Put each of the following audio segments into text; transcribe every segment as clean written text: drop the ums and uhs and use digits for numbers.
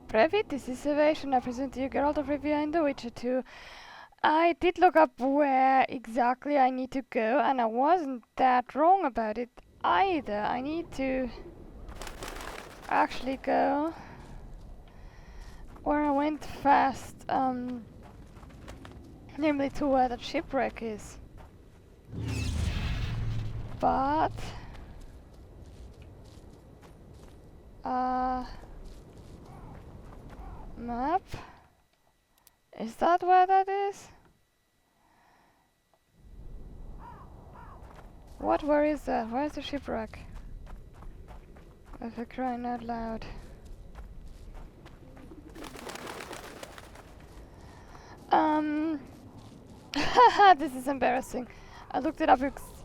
Private, this is Evasion. I present to you Geralt of Rivia in The Witcher 2. I did look up where exactly I need to go, and I wasn't that wrong about it either. I need to actually go where I went fast, namely to where that shipwreck is. But map? Is that where that is? What? Where is that? Where's the shipwreck? If I crying out loud. Haha, this is embarrassing. I looked it up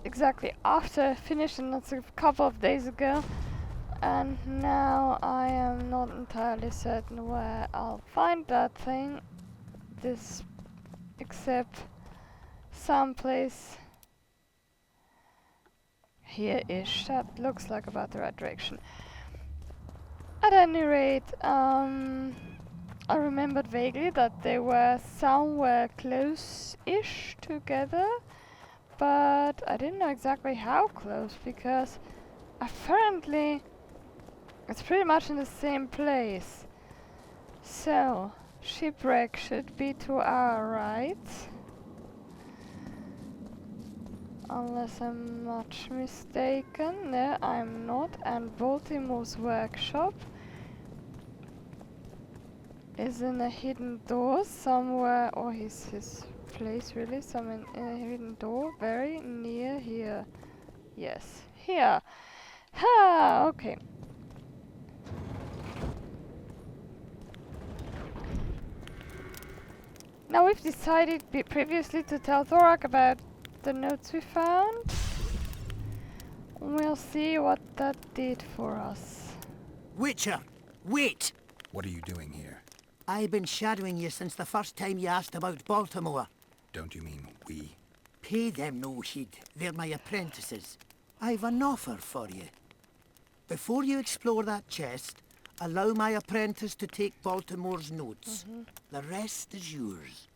exactly after I finished, and that's a couple of days ago. And now I am not entirely certain where I'll find that thing. Except someplace here-ish. That looks like about the right direction. At any rate, I remembered vaguely that they were somewhere close-ish together, but I didn't know exactly how close, because apparently it's pretty much in the same place. So, shipwreck should be to our right. Unless I'm much mistaken. No, I'm not. And Baltimore's workshop is in a hidden door somewhere, or his place really, in a hidden door very near here. Yes, here. Ha, okay. Now we've decided previously to tell Thorak about the notes we found. We'll see what that did for us. Witcher, wait! What are you doing here? I've been shadowing you since the first time you asked about Baltimore. Don't you mean we? Pay them no heed. They're my apprentices. I've an offer for you. Before you explore that chest, allow my apprentice to take Baltimore's notes. The rest is yours.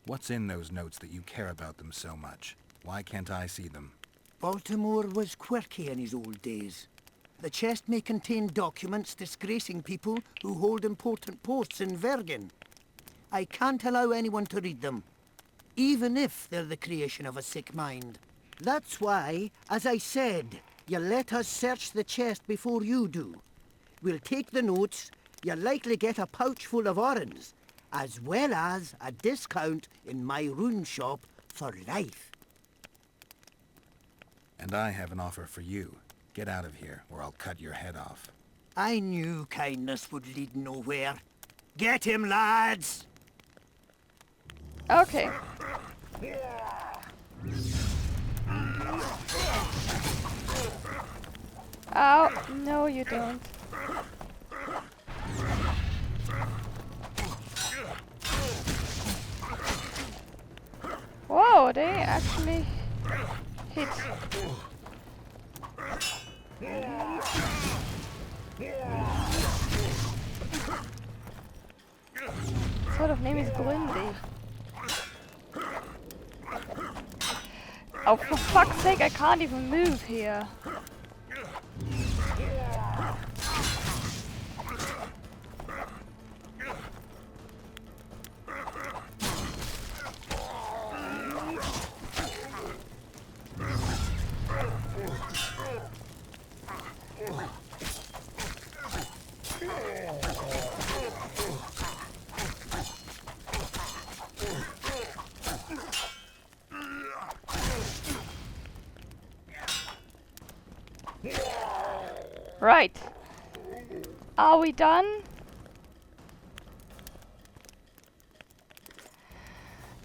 What's in those notes that you care about them so much? Why can't I see them? Baltimore was quirky in his old days. The chest may contain documents disgracing people who hold important posts in Vergen. I can't allow anyone to read them, even if they're the creation of a sick mind. That's why, as I said, you let us search the chest before you do. We'll take the notes, you'll likely get a pouch full of oranges, as well as a discount in my rune shop for life. And I have an offer for you. Get out of here, or I'll cut your head off. I knew kindness would lead nowhere. Get him, lads! Okay. Ow, no you don't. Whoa, they actually hit. Sort of name is Blindy. Oh, for fuck's sake, I can't even move here. Right. Are we done?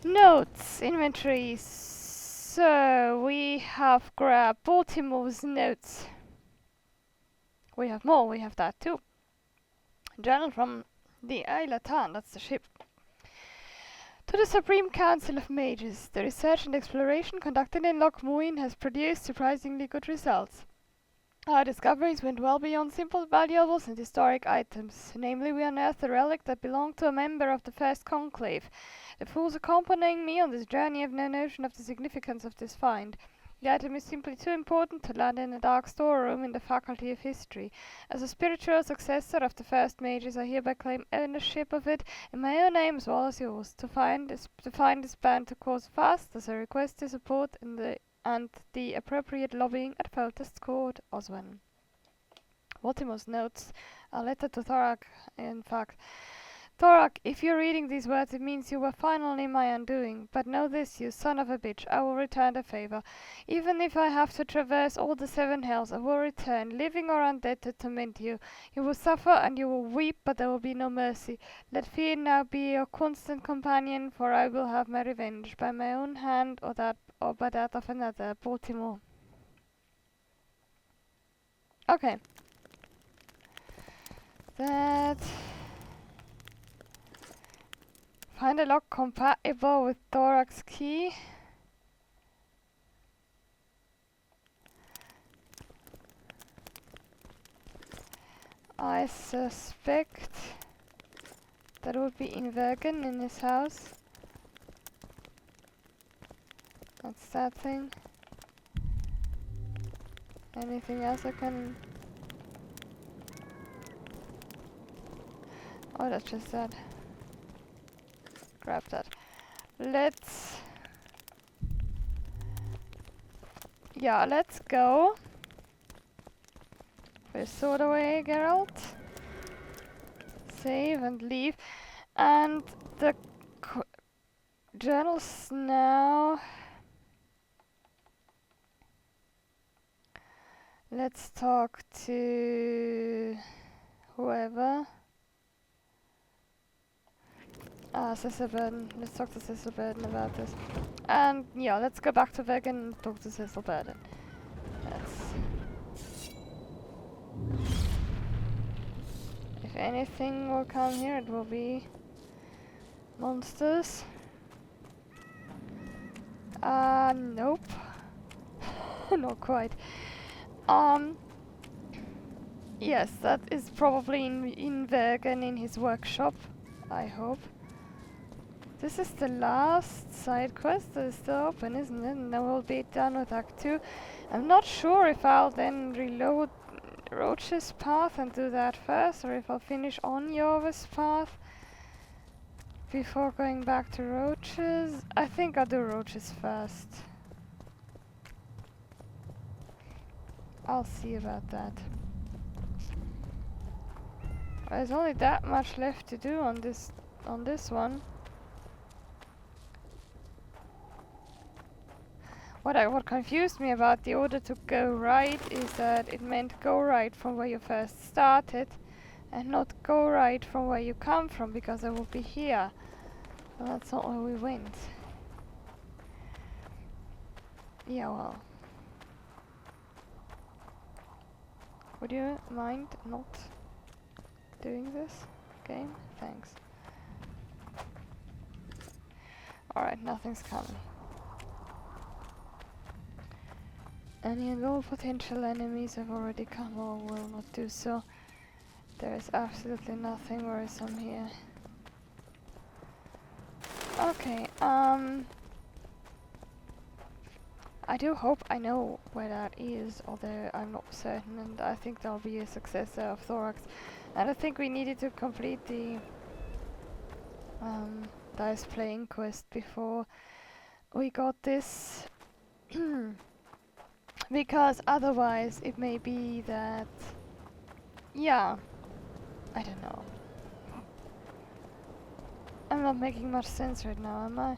Notes, inventory. So we have grabbed Baltimore's notes. We have more, we have that too. Journal from the Eilatan, that's the ship. To the Supreme Council of Mages, the research and exploration conducted in Loch Muin has produced surprisingly good results. Our discoveries went well beyond simple valuables and historic items. Namely, we unearthed a relic that belonged to a member of the First Conclave. The fools accompanying me on this journey have no notion of the significance of this find. The item is simply too important to land in a dark storeroom in the Faculty of History. As a spiritual successor of the first mages, I hereby claim ownership of it in my own name as well as yours. To find this band to cause fast, as a request to support and the appropriate lobbying at Foltest Court, Oswen. Votimos notes a letter to Thorak, in fact. Thorak, if you're reading these words, it means you were finally my undoing. But know this, you son of a bitch, I will return the favor. Even if I have to traverse all the seven hells, I will return, living or undead, to torment you. You will suffer and you will weep, but there will be no mercy. Let fear now be your constant companion, for I will have my revenge, by my own hand or by that of another. Baltimore. Okay. That... Find a lock compatible with Thorak's key. I suspect that would be in Vergen in his house. That's that thing. Anything else I can... Oh, that's just that. Grab that. Let's... Yeah, let's go. Put your sword away, Geralt. Save and leave. And the journals now... Let's talk to... whoever. Cecil Burden. Let's talk to Cecil Burden about this. And yeah, let's go back to Vegan and talk to Cecil Burden. If anything will come here, it will be monsters. Nope. Not quite. Yes, that is probably in Vegan in his workshop, I hope. This is the last side quest that is still open, isn't it? And then we'll be done with Act 2. I'm not sure if I'll then reload Roach's path and do that first, or if I'll finish on Iorveth's path before going back to Roach's. I think I'll do Roach's first. I'll see about that. There's only that much left to do on this one. What confused me about the order to go right is that it meant go right from where you first started and not go right from where you come from, because I will be here. Well, that's not where we went. Yeah, well. Would you mind not doing this game? Thanks. Alright, nothing's coming. Any and all potential enemies have already come or will not do so. There is absolutely nothing worrisome here. Okay, I do hope I know where that is, although I'm not certain, and I think there'll be a successor of Thorax. And I think we needed to complete the dice playing quest before we got this. Because otherwise it may be that... Yeah, I don't know. I'm not making much sense right now, am I?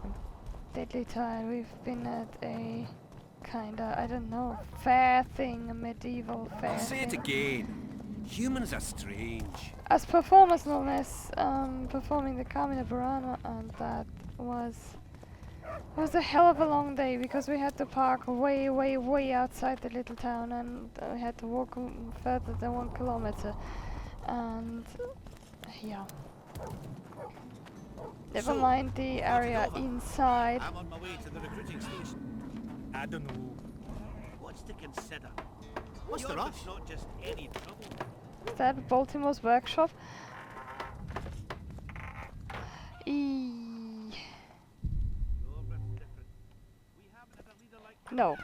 I'm deadly tired. We've been at a kinda, I don't know, fair thing, a medieval fair I'll say it thing. again. Humans are strange. As performers, no less, performing the Carmina Burana, and that was a hell of a long day, because we had to park way, way, way outside the little town, and we had to walk further than 1 kilometer. And yeah. Never mind the area inside. I'm on my way to the recruiting station. I don't know. What's to consider? What's the rush? Not just any trouble. Is that Baltimore's workshop? Eee. No.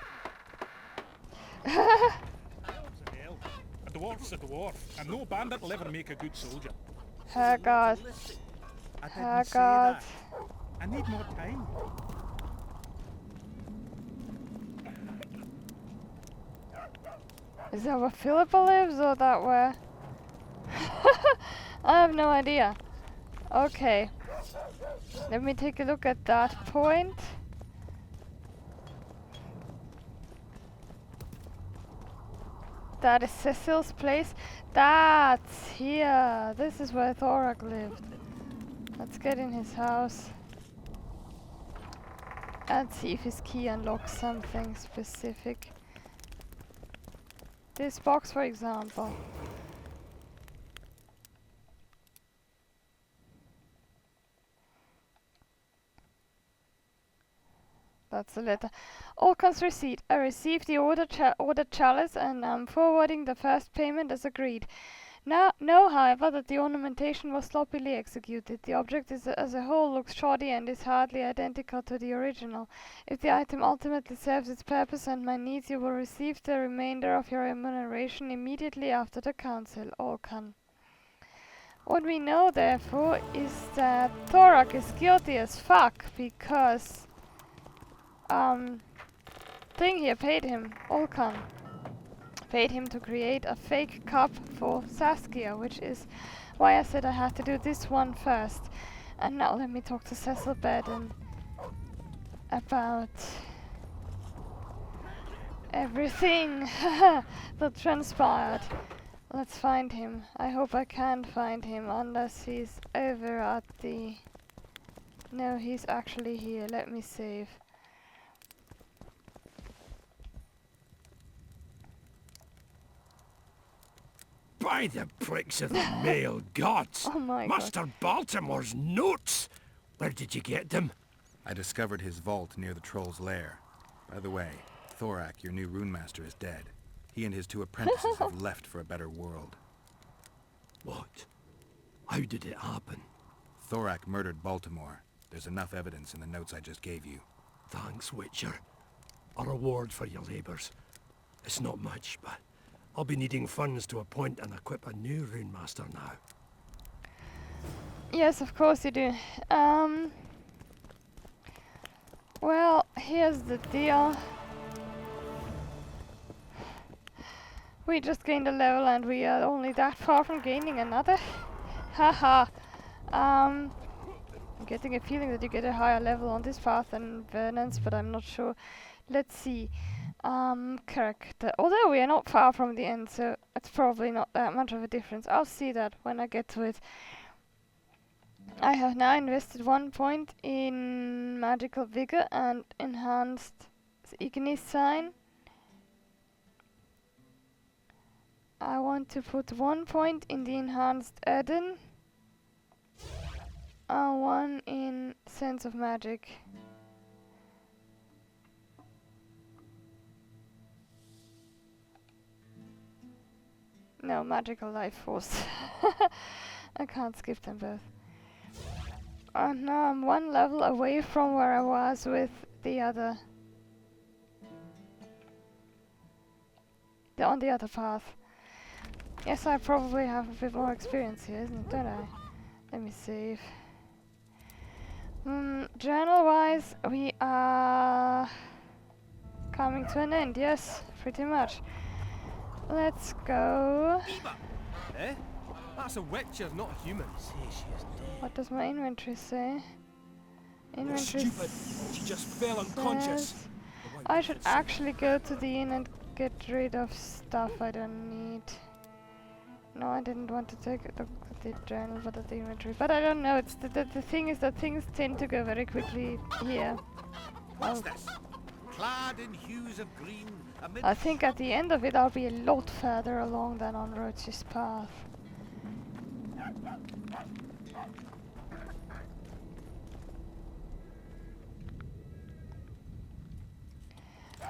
A dwarf's a dwarf, and no bandit will ever make a good soldier. Herrgott. I didn't say Herrgott. that. I need more time. Is that where Philippa lives or that where? I have no idea. Okay. Let me take a look at that point. That is Cecil's place. That's here. This is where Thorak lived. Let's get in his house. And see if his key unlocks something specific. This box, for example. That's the letter. Olkan's receipt. I received the ordered chalice and I'm forwarding the first payment as agreed. Know, however, that the ornamentation was sloppily executed. The object as a whole looks shoddy and is hardly identical to the original. If the item ultimately serves its purpose and my needs, you will receive the remainder of your remuneration immediately after the council. Olkan. What we know, therefore, is that Thorak is guilty as fuck because thing here paid him, Olkan, paid him to create a fake cup for Saskia, which is why I said I had to do this one first. And now let me talk to Cecil Bedden about everything that transpired. Let's find him. I hope I can find him unless he's over at the... No, he's actually here. Let me save. By the pricks of the male gods! Oh my Master Baltimore's notes! Where did you get them? I discovered his vault near the troll's lair. By the way, Thorak, your new runemaster, is dead. He and his 2 apprentices have left for a better world. What? How did it happen? Thorak murdered Baltimore. There's enough evidence in the notes I just gave you. Thanks, Witcher. A reward for your labours. It's not much, but I'll be needing funds to appoint and equip a new runemaster now. Yes, of course you do. Well, here's the deal. We just gained a level and we are only that far from gaining another. Haha. I'm getting a feeling that you get a higher level on this path than Vernon's, but I'm not sure. Let's see. Character. Although we are not far from the end, so it's probably not that much of a difference. I'll see that when I get to it. I have now invested 1 point in magical vigor and enhanced Ignis sign. I want to put 1 point in the enhanced Eden and 1 in sense of magic. No, magical life force. I can't skip them both. And now I'm 1 level away from where I was with the other. On the other path. Yes, I probably have a bit more experience here, isn't it? Don't I? Let me save. Journal-wise, we are coming to an end. Yes, pretty much. Let's go. Eh? That's a Witcher, not a human. What does my inventory say? Inventory Stupid. She just fell unconscious. says I should actually go to the inn and get rid of stuff I don't need. No, I didn't want to take a look at the journal, but at the inventory. But I don't know. It's the thing is that things tend to go very quickly here. What's this? Clad in hues of green, amid I think at the end of it I'll be a lot further along than on Roach's path.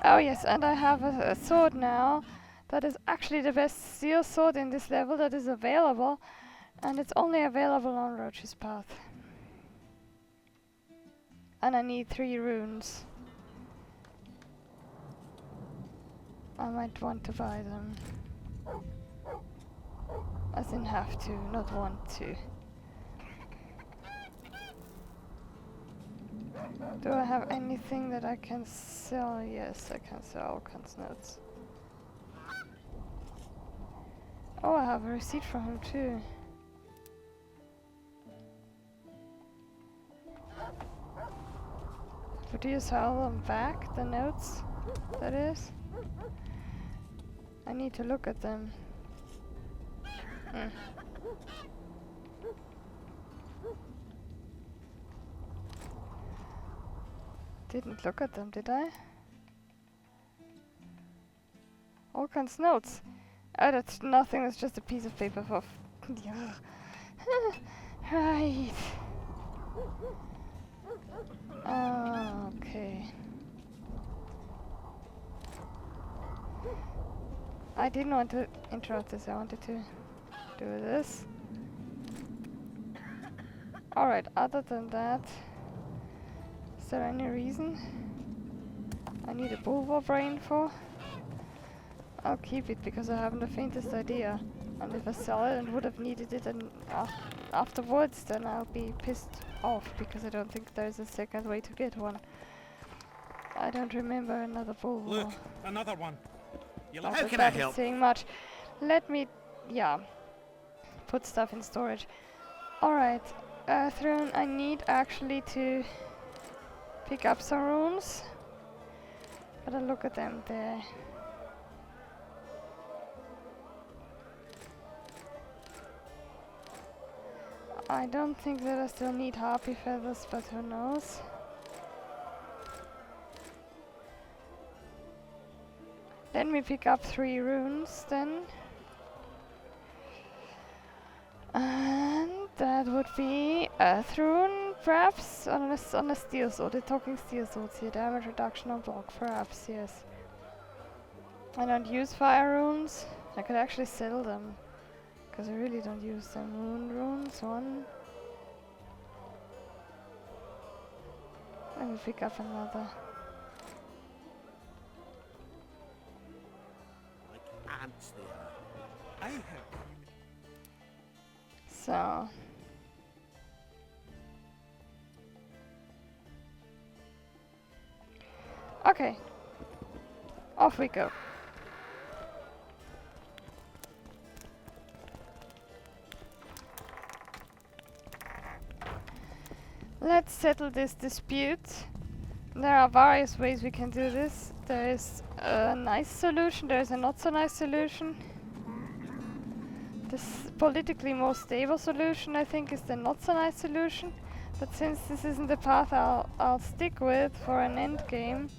Oh yes, and I have a sword now That is actually the best steel sword in this level that is available, and it's only available on Roach's Path. And I need 3 runes. I might want to buy them. As in have to, not want to. Do I have anything that I can sell? Yes, I can sell Alkan's notes. Oh, I have a receipt from him too. But do you sell them back, the notes? That is? I need to look at them. Didn't look at them, did I? Alkan's notes. Oh, that's nothing, that's just a piece of paper for... Right. Okay. I didn't want to interrupt this, I wanted to do this. Alright, other than that, is there any reason I need a bulbar brain for? I'll keep it because I haven't the faintest idea. And if I sell it and would have needed it and afterwards, then I'll be pissed off because I don't think there's a second way to get one. I don't remember another bulbar. Look, another one. How can I help? Saying much. Let me, yeah, put stuff in storage. Alright, Throne, I need actually to pick up some runes. But I'll look at them there. I don't think that I still need harpy feathers, but who knows. Let me pick up 3 runes then. And that would be Earth rune, perhaps, on a steel sword. We're talking steel swords here. Damage reduction on block, perhaps, yes. I don't use fire runes. I could actually sell them. Because I really don't use them. Moon runes, 1. Let me pick up another. Like ants they are. I have. So. Okay. Off we go. Let's settle this dispute. There are various ways we can do this. There is a nice solution, there is a not so nice solution. This politically most stable solution, I think, is the not so nice solution. But since this isn't the path I'll stick with for an end game,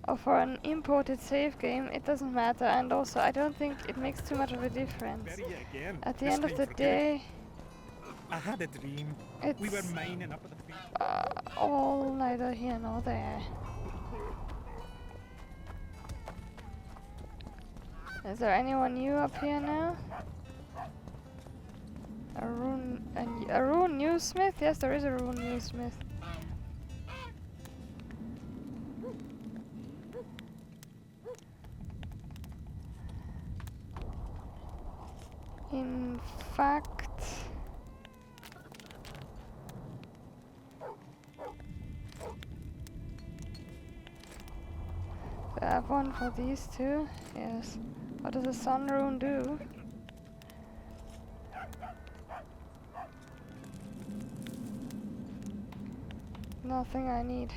or for an imported save game, it doesn't matter. And also, I don't think it makes too much of a difference. Bury it again. At the This end of time the for good. day, I had a dream. We were mining up at the creek. all neither here nor there. Is there anyone new up here now? A rune newsmith? Yes, there is a rune newsmith. In fact, do I have one for these two? Yes. What does a sun rune do? Nothing I need.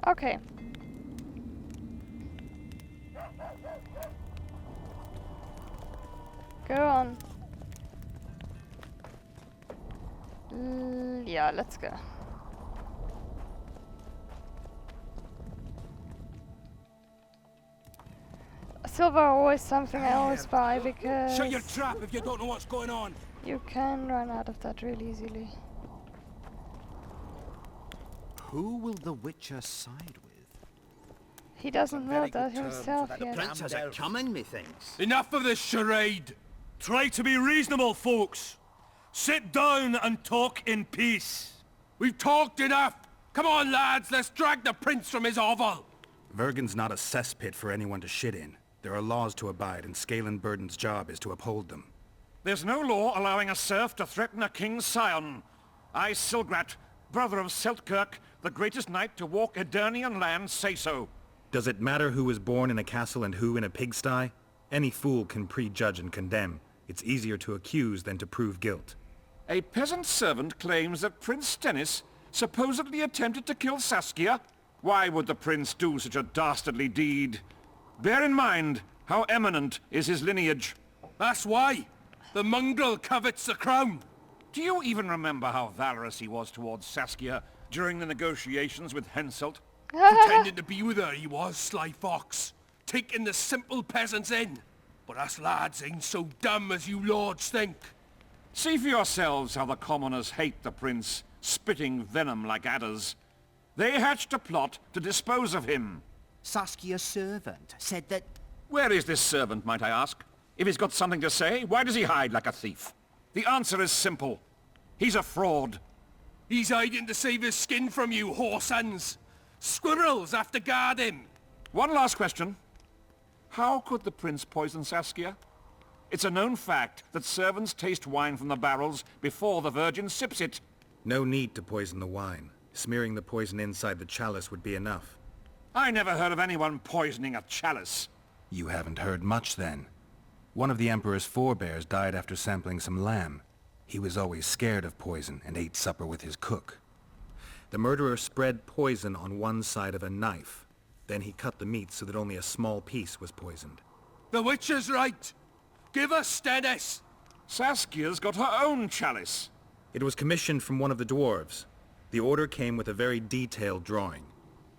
Okay. Go on. Yeah, let's go. Silver always something I always buy because Shut your trap if you don't know what's going on. you can run out of that really easily. Who will the Witcher side with? He doesn't know that himself The yet. prince has it coming, methinks. Enough of this charade! Try to be reasonable, folks. Sit down and talk in peace. We've talked enough. Come on, lads, let's drag the prince from his hovel. Vergen's not a cesspit for anyone to shit in. There are laws to abide, and Scalen Burden's job is to uphold them. There's no law allowing a serf to threaten a king's scion. I, Silgrat, brother of Seltkirk, the greatest knight to walk Edirnian land, say so. Does it matter who was born in a castle and who in a pigsty? Any fool can prejudge and condemn. It's easier to accuse than to prove guilt. A peasant servant claims that Prince Stennis supposedly attempted to kill Saskia. Why would the prince do such a dastardly deed? Bear in mind how eminent is his lineage. That's why. The mongrel covets the crown. Do you even remember how valorous he was towards Saskia during the negotiations with Henselt? Pretending to be with her, he was, sly fox. Taking the simple peasants in. But us lads ain't so dumb as you lords think. See for yourselves how the commoners hate the prince, spitting venom like adders. They hatched a plot to dispose of him. Saskia's servant said that... Where is this servant, might I ask? If he's got something to say, why does he hide like a thief? The answer is simple. He's a fraud. He's hiding to save his skin from you, whoresons. Squirrels have to guard him. One last question. How could the prince poison Saskia? It's a known fact that servants taste wine from the barrels before the virgin sips it. No need to poison the wine. Smearing the poison inside the chalice would be enough. I never heard of anyone poisoning a chalice. You haven't heard much then. One of the Emperor's forebears died after sampling some lamb. He was always scared of poison and ate supper with his cook. The murderer spread poison on one side of a knife. Then he cut the meat so that only a small piece was poisoned. The witch is right. Give us Stennis. Saskia's got her own chalice. It was commissioned from one of the dwarves. The order came with a very detailed drawing.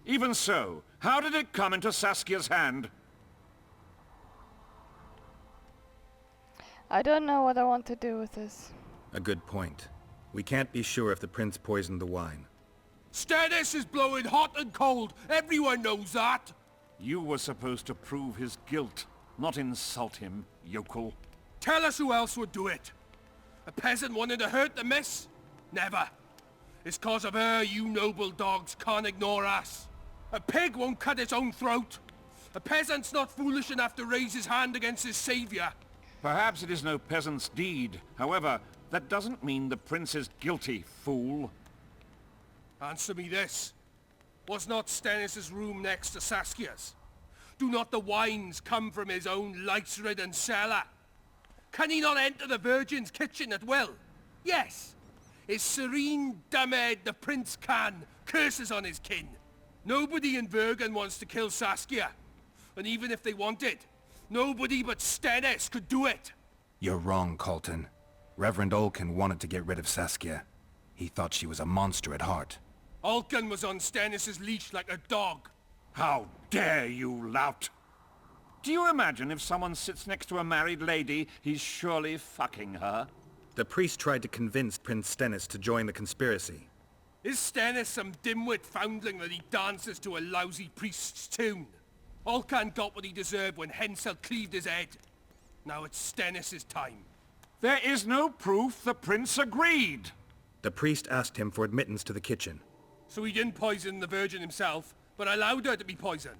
Even so, how did it come into Saskia's hand? I don't know what I want to do with this. A good point. We can't be sure if the prince poisoned the wine. Stennis is blowing hot and cold. Everyone knows that. You were supposed to prove his guilt, not insult him, yokel. Tell us who else would do it. A peasant wanting to hurt the miss? Never. It's cause of her you noble dogs can't ignore us. A pig won't cut its own throat. A peasant's not foolish enough to raise his hand against his savior. Perhaps it is no peasant's deed. However, that doesn't mean the prince is guilty, fool. Answer me this. Was not Stennis' room next to Saskia's? Do not the wines come from his own lice-ridden cellar? Can he not enter the Virgin's kitchen at will? Yes. His serene dumbhead the prince can, curses on his kin. Nobody in Vergen wants to kill Saskia. And even if they wanted, nobody but Stennis could do it. You're wrong, Colton. Reverend Olkin wanted to get rid of Saskia. He thought she was a monster at heart. Olkin was on Stennis' leash like a dog. How dare you, lout! Do you imagine if someone sits next to a married lady, he's surely fucking her? The priest tried to convince Prince Stennis to join the conspiracy. Is Stennis some dimwit foundling that he dances to a lousy priest's tune? Olcan got what he deserved when Henselt cleaved his head. Now it's Stennis' time. There is no proof the prince agreed. The priest asked him for admittance to the kitchen. So he didn't poison the Virgin himself, but allowed her to be poisoned.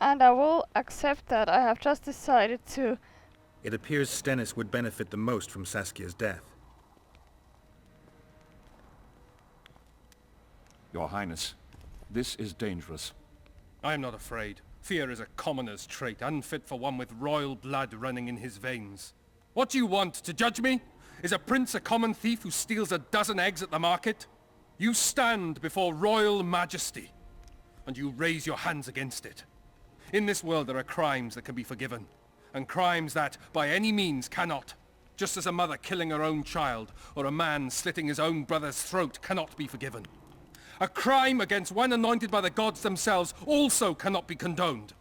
And I will accept that. I have just decided to... It appears Stennis would benefit the most from Saskia's death. Your Highness, this is dangerous. I am not afraid. Fear is a commoner's trait, unfit for one with royal blood running in his veins. What do you want, to judge me? Is a prince a common thief who steals a dozen eggs at the market? You stand before royal majesty, and you raise your hands against it. In this world there are crimes that can be forgiven, and crimes that, by any means, cannot. Just as a mother killing her own child, or a man slitting his own brother's throat cannot be forgiven. A crime against one anointed by the gods themselves also cannot be condoned.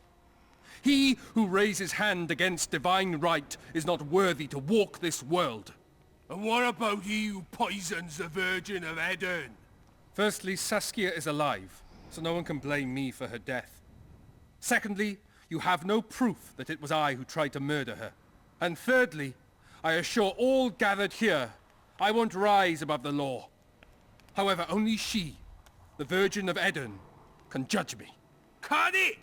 He who raises hand against divine right is not worthy to walk this world. And what about he who poisons the Virgin of Edern? Firstly, Saskia is alive. so no one can blame me for her death. Secondly, you have no proof that it was I who tried to murder her. And thirdly, I assure all gathered here, I won't rise above the law. However, only she, the Virgin of Edern, can judge me. Can it?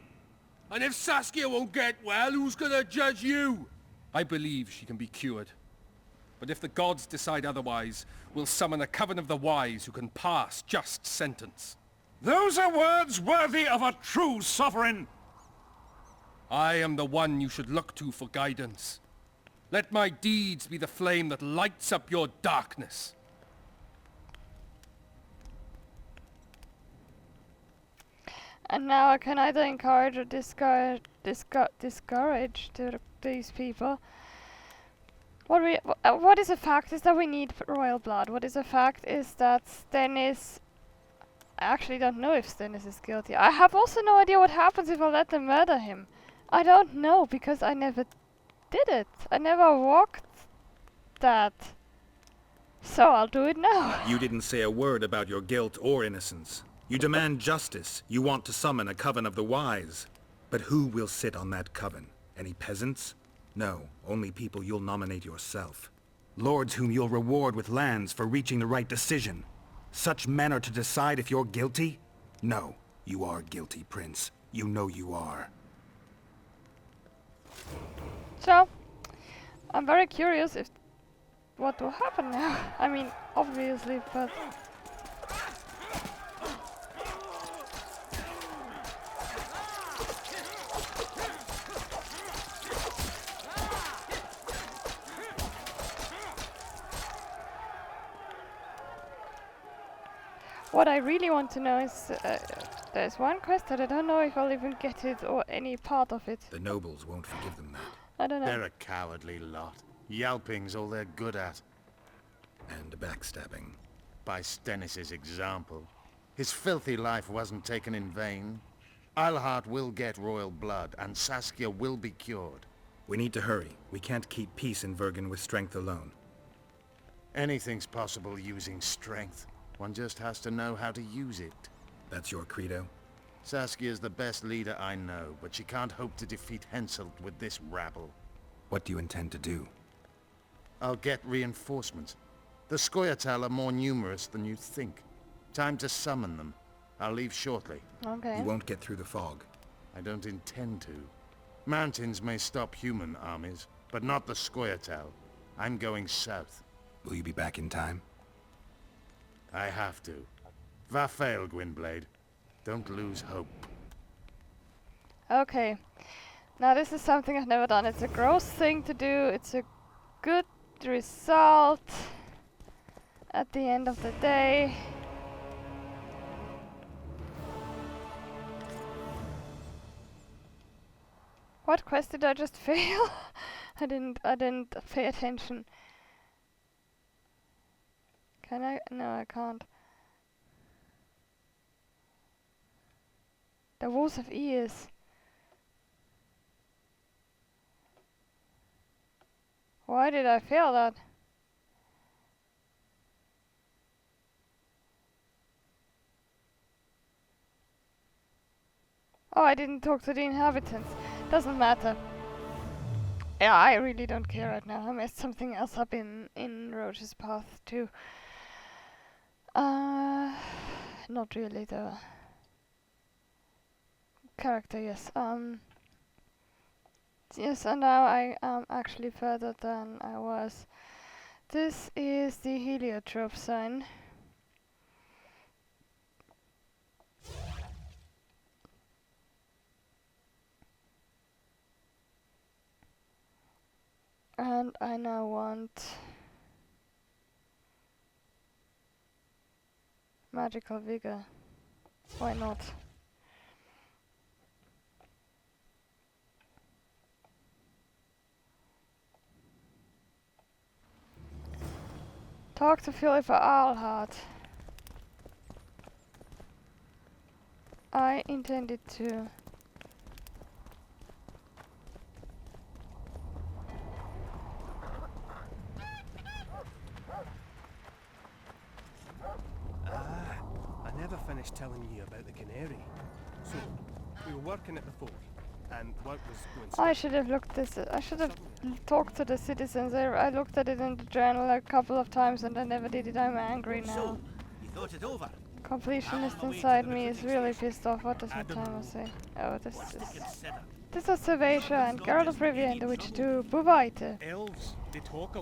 And if Saskia won't get well, who's gonna judge you? I believe she can be cured. But if the gods decide otherwise, we'll summon a coven of the wise who can pass just sentence. Those are words worthy of a true sovereign. I am the one you should look to for guidance. Let my deeds be the flame that lights up your darkness. And now I can either encourage or discourage these people. What is a fact is that we need royal blood. What is a fact is that Stennis... I actually don't know if Stennis is guilty. I have also no idea what happens if I let them murder him. I don't know, because I never did it. I never walked that. So I'll do it now. You didn't say a word about your guilt or innocence. You demand justice. You want to summon a coven of the wise. But who will sit on that coven? Any peasants? No, only people you'll nominate yourself. Lords whom you'll reward with lands for reaching the right decision. Such men are to decide if you're guilty? No, you are guilty, Prince. You know you are. So, I'm very curious if what will happen now. I mean, obviously, but... What I really want to know is, there's one quest that I don't know if I'll even get it or any part of it. The nobles won't forgive them that. I don't know. They're a cowardly lot. Yelping's all they're good at. And backstabbing. By Stennis's example. His filthy life wasn't taken in vain. Eilhart will get royal blood, and Saskia will be cured. We need to hurry. We can't keep peace in Vergen with strength alone. Anything's possible using strength. One just has to know how to use it. That's your credo? Saskia's the best leader I know, but she can't hope to defeat Henselt with this rabble. What do you intend to do? I'll get reinforcements. The Scoia'tael are more numerous than you think. Time to summon them. I'll leave shortly. Okay. You won't get through the fog. I don't intend to. Mountains may stop human armies, but not the Scoia'tael. I'm going south. Will you be back in time? I have to. Vafail, Gwynblade. Don't lose hope. Okay. Now this is something I've never done. It's a gross thing to do. It's a good result at the end of the day. What quest did I just fail? I didn't pay attention. Can I? No, I can't. The Wolves of Ears. Why did I fail that? Oh, I didn't talk to the inhabitants. Doesn't matter. Yeah, I really don't care right now. I messed something else up in Roach's Path too. Not really the character, yes. Yes, and now I am actually further than I was. This is the heliotrope sign. And I now want magical vigor. Why not? Talk to Philippa Eilhart. I intended to. I never finished telling you about the canary. So, we were working at the fort, and work was going I should have looked this. I should have talked to the citizens. I looked at it in the journal a couple of times and I never did it. I'm angry now. So, you thought it over? Completionist inside me is really pissed off. What does my timer say? Oh, this is Servatia and Geralt of Rivia and the Witch 2. Buvite. Elves, they talk a